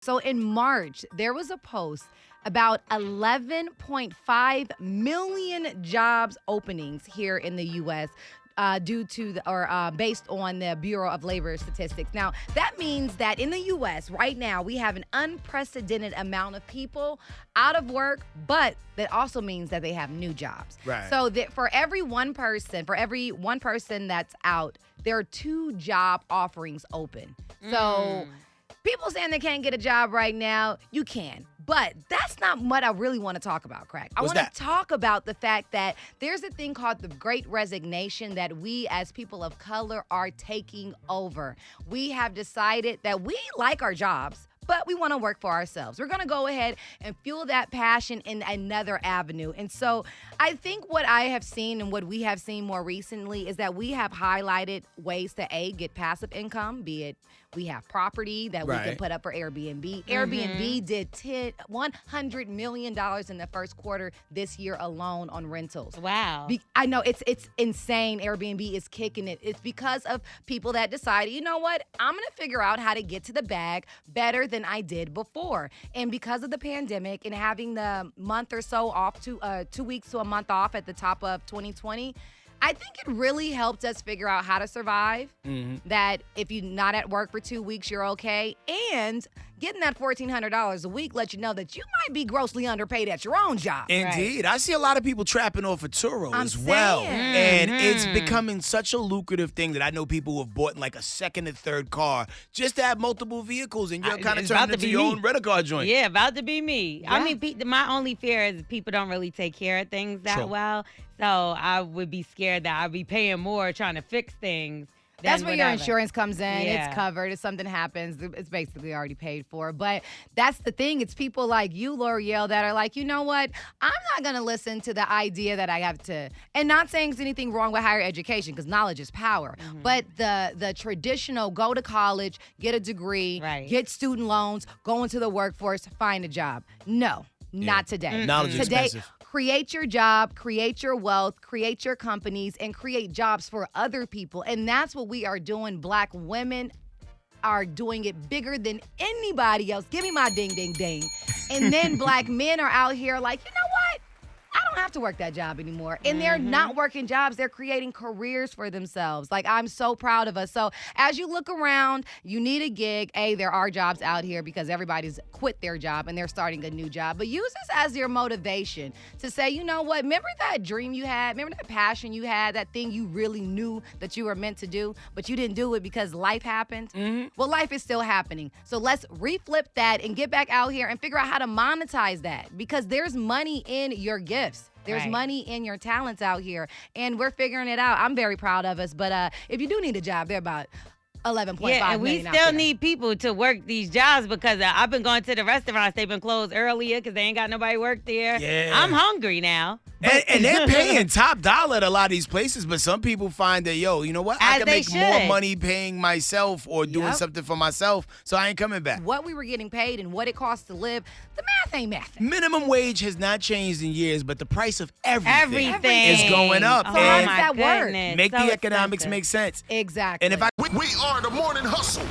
So in March, there was a post about 11.5 million jobs openings here in the U.S. Due to based on the Bureau of Labor Statistics. Now, that means that in the U.S. right now, we have an unprecedented amount of people out of work, but that also means that they have new jobs. Right. So that for every one person that's out, there are 2 job offerings open. So people saying they can't get a job right now, you can. But that's not what I really want to talk about, Crack. I want to talk about the fact that there's a thing called the Great Resignation that we as people of color are taking over. We have decided that we like our jobs, but we want to work for ourselves. We're going to go ahead and fuel that passion in another avenue. And so I think what I have seen and what we have seen more recently is that we have highlighted ways to, get passive income, be it we have property that we can put up for Airbnb. Airbnb did $100 million in the first quarter this year alone on rentals. Wow. I know, it's insane. Airbnb is kicking it. It's because of people that decided, you know what, I'm going to figure out how to get to the bag better than I did before. And because of the pandemic and having the month or so off, 2 weeks to a month off at the top of 2020, I think it really helped us figure out how to survive, that if you're not at work for 2 weeks, you're okay. And getting that $1,400 a week lets you know that you might be grossly underpaid at your own job. Indeed. I see a lot of people trapping off of Turo as well. And it's becoming such a lucrative thing that I know people who have bought like a second and third car just to have multiple vehicles, and you're kind of turning into your own rental car joint. Yeah, about to be me. Yeah. I mean, my only fear is people don't really take care of things that well. So I would be scared that I'd be paying more trying to fix things. That's where your insurance comes in. Yeah. It's covered. If something happens, it's basically already paid for. But that's the thing. It's people like you, L'Oreal, that are like, you know what? I'm not going to listen to the idea that I have to, and not saying there's anything wrong with higher education because knowledge is power. But the traditional go to college, get a degree, get student loans, go into the workforce, find a job. No, not today. Knowledge is expensive. Create your job, create your wealth, create your companies, and create jobs for other people. And that's what we are doing. Black women are doing it bigger than anybody else. Give me my ding, ding, ding. And then Black men are out here like, you know what? I don't have to work that job anymore. And they're not working jobs. They're creating careers for themselves. Like, I'm so proud of us. So as you look around, you need a gig. There are jobs out here because everybody's quit their job and they're starting a new job. But use this as your motivation to say, you know what? Remember that dream you had? Remember that passion you had? That thing you really knew that you were meant to do, but you didn't do it because life happened? Well, life is still happening. So let's reflip that and get back out here and figure out how to monetize that, because there's money in your gifts. There's money in your talents out here, and we're figuring it out. I'm very proud of us, but if you do need a job, they're about 11.5 million and we out still there. need people to work these jobs because I've been going to the restaurants. They've been closed earlier because they ain't got nobody work there. Yeah. I'm hungry now. And they're paying top dollar at a lot of these places, but some people find that, you know what? I can make more money paying myself or doing something for myself, so I ain't coming back. What we were getting paid and what it costs to live, the math ain't math. Minimum wage has not changed in years, but the price of everything is going up. So how does that work? Make the economics make sense. Exactly. And if We are the Morning Hustle.